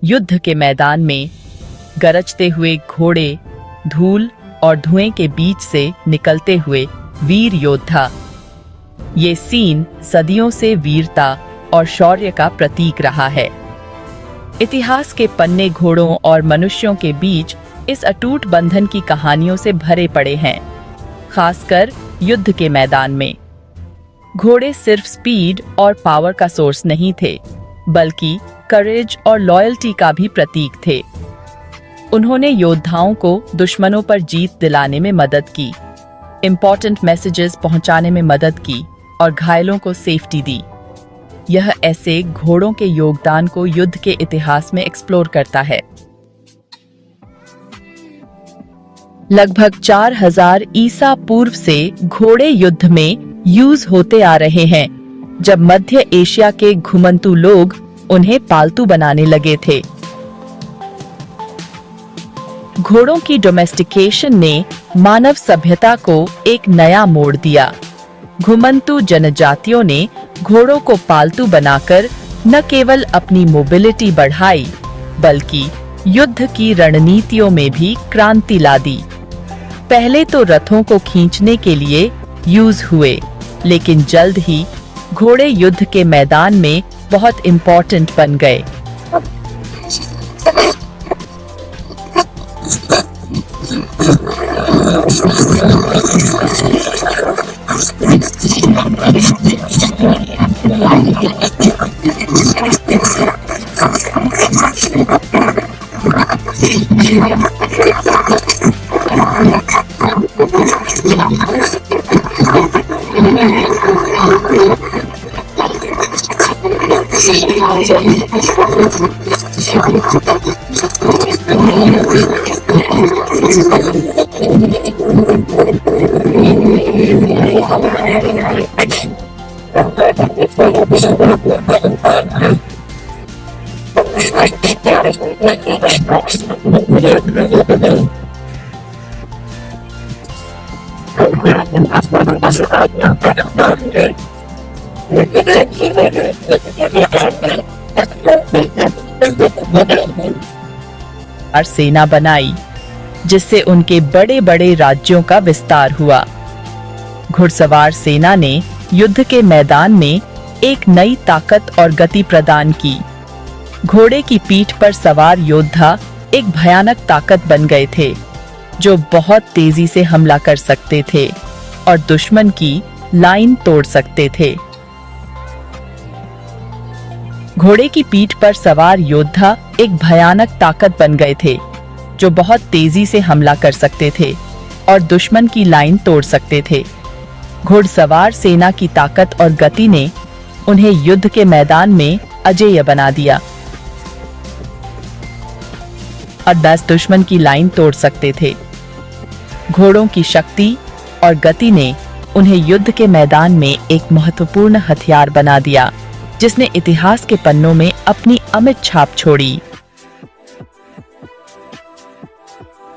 युद्ध के मैदान में गरजते हुए घोड़े, धूल और धुएं के बीच से निकलते हुए वीर योद्धा। ये सीन सदियों से वीरता और शौर्य का प्रतीक रहा है। इतिहास के पन्ने घोड़ों और मनुष्यों के बीच इस अटूट बंधन की कहानियों से भरे पड़े हैं, खासकर युद्ध के मैदान में। घोड़े सिर्फ स्पीड और पावर का सोर्स नहीं थे, बल्कि करेज और लॉयल्टी का भी प्रतीक थे। उन्होंने योद्धाओं को दुश्मनों पर जीत दिलाने में मदद की, इम्पोर्टेंट मैसेजेस पहुंचाने में मदद की और घायलों को सेफ्टी दी। यह ऐसे घोड़ों के योगदान को युद्ध के इतिहास में एक्सप्लोर करता है। लगभग 4000 ईसा पूर्व से घोड़े युद्ध में यूज होते आ रहे हैं, जब मध्य एशिया के घुमंतू लोग उन्हें पालतू बनाने लगे थे। घोड़ों की डोमेस्टिकेशन ने मानव सभ्यता को एक नया मोड़ दिया। घुमंतू जनजातियों ने घोड़ों को पालतू बनाकर न केवल अपनी मोबिलिटी बढ़ाई, बल्कि युद्ध की रणनीतियों में भी क्रांति ला दी। पहले तो रथों को खींचने के लिए यूज हुए, लेकिन जल्द ही घोड़े युद्ध के मैदान में बहुत इम्पोर्टेंट बन गए। सेना बनाई, जिससे उनके बड़े बड़े राज्यों का विस्तार हुआ। घुड़सवार सेना ने युद्ध के मैदान में एक नई ताकत और गति प्रदान की। घोड़े की पीठ पर सवार योद्धा एक भयानक ताकत बन गए थे, जो बहुत तेजी से हमला कर सकते थे और दुश्मन की लाइन तोड़ सकते थे। घोड़े की पीठ पर सवार योद्धा एक भयानक ताकत बन गए थे, जो बहुत तेजी से हमला कर सकते थे और दुश्मन की लाइन तोड़ सकते थे। घुड़सवार सेना की ताकत और गति ने उन्हें युद्ध के मैदान में अजेय बना दिया और 10 दुश्मन की लाइन तोड़ सकते थे। घोड़ों की शक्ति और गति ने उन्हें युद्ध के मैदान में एक महत्वपूर्ण हथियार बना दिया, जिसने इतिहास के पन्नों में अपनी अमिट छाप छोड़ी।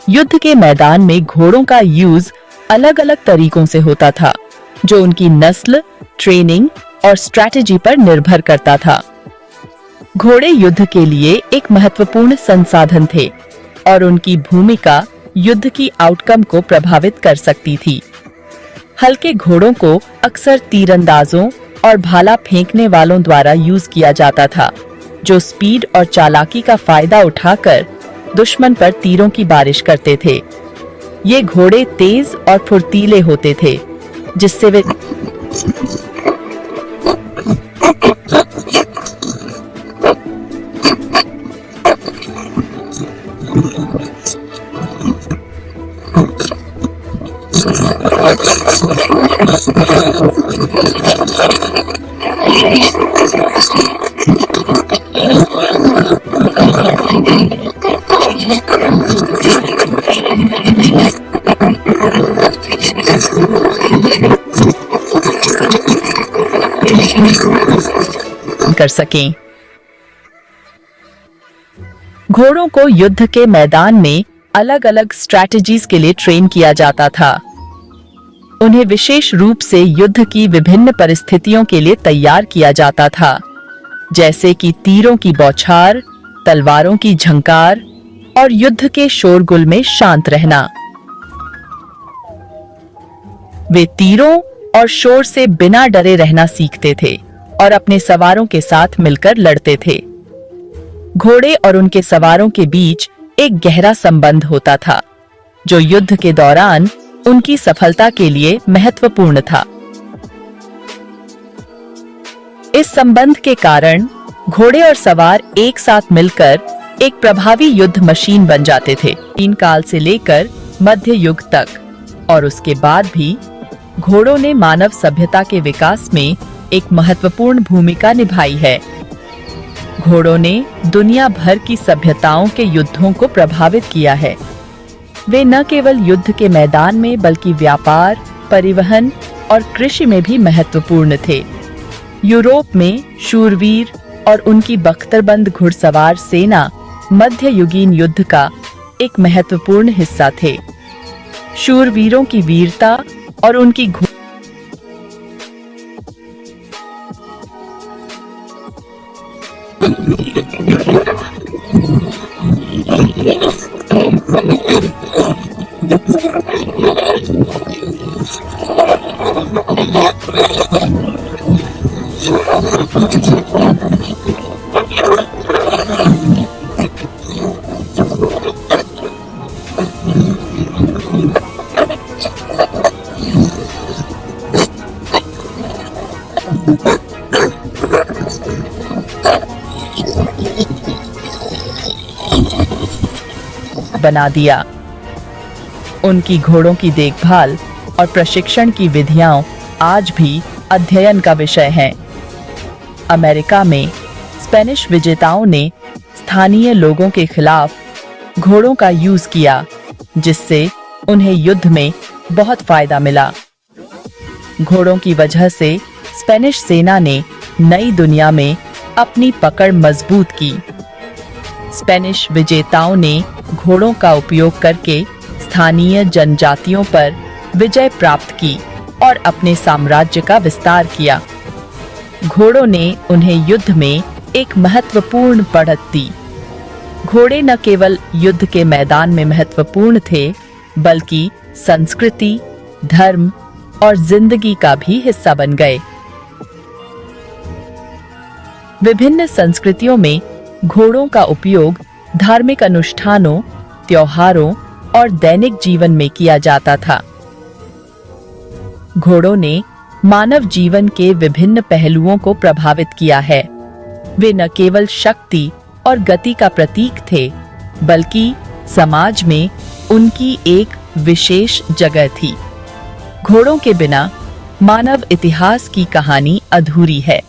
युद्ध के मैदान में घोड़ों का यूज अलग अलग तरीकों से होता था, जो उनकी नस्ल, ट्रेनिंग और स्ट्रैटेजी पर निर्भर करता था। घोड़े युद्ध के लिए एक महत्वपूर्ण संसाधन थे और उनकी भूमिका युद्ध की आउटकम को प्रभावित कर सकती थी। हल्के घोड़ों को अक्सर तीरंदाजों और भाला फेंकने वालों द्वारा यूज किया जाता था, जो स्पीड और चालाकी का फायदा उठाकर दुश्मन पर तीरों की बारिश करते थे। ये घोड़े तेज और फुर्तीले होते थे, जिससे वे कर सकें। घोड़ों को युद्ध के मैदान में अलग अलग स्ट्रैटेजीज के लिए ट्रेन किया जाता था। उन्हें विशेष रूप से युद्ध की विभिन्न परिस्थितियों के लिए तैयार किया जाता था, जैसे कि तीरों की बौछार, तलवारों की झंकार और युद्ध के शोरगुल में शांत रहना। वे तीरों और शोर से बिना डरे रहना सीखते थे और अपने सवारों के साथ मिलकर लड़ते थे। घोड़े और उनके सवारों के बीच एक गहरा संबंध होता था, जो युद्ध के दौरान उनकी सफलता के लिए महत्वपूर्ण था। इस संबंध के कारण घोड़े और सवार एक साथ मिलकर एक प्रभावी युद्ध मशीन बन जाते थे। प्राचीन काल से लेकर मध्य युग तक और उसके बाद भी घोड़ों ने मानव सभ्यता के विकास में एक महत्वपूर्ण भूमिका निभाई है। घोड़ों ने दुनिया भर की सभ्यताओं के युद्धों को प्रभावित किया है। वे न केवल युद्ध के मैदान में बल्कि व्यापार, परिवहन और कृषि में भी महत्वपूर्ण थे। यूरोप में शूरवीर और उनकी बख्तरबंद घुड़सवार सेना मध्ययुगीन युद्ध का एक महत्वपूर्ण हिस्सा थे। शूरवीरों की वीरता और उनकी बना दिया। उनकी घोड़ों की देखभाल और प्रशिक्षण की विधियां आज भी अध्ययन का विषय हैं। अमेरिका में स्पेनिश विजेताओं ने स्थानीय लोगों के खिलाफ घोड़ों का यूज किया, जिससे उन्हें युद्ध में बहुत फायदा मिला। घोड़ों की वजह से स्पेनिश सेना ने नई दुनिया में अपनी पकड़ मजबूत की। स्पेनिश विजेताओं ने घोड़ों का उपयोग करके स्थानीय जनजातियों पर विजय प्राप्त की और अपने साम्राज्य का विस्तार किया। घोड़ों ने उन्हें युद्ध में एक महत्वपूर्ण बढ़त दी। घोड़े न केवल युद्ध के मैदान में महत्वपूर्ण थे, बल्कि संस्कृति, धर्म और जिंदगी का भी हिस्सा बन गए। विभिन्न संस्कृतियों में घोड़ों का उपयोग धार्मिक अनुष्ठानों, त्योहारों और दैनिक जीवन में किया जाता था। घोड़ों ने मानव जीवन के विभिन्न पहलुओं को प्रभावित किया है। वे न केवल शक्ति और गति का प्रतीक थे, बल्कि समाज में उनकी एक विशेष जगह थी। घोड़ों के बिना मानव इतिहास की कहानी अधूरी है।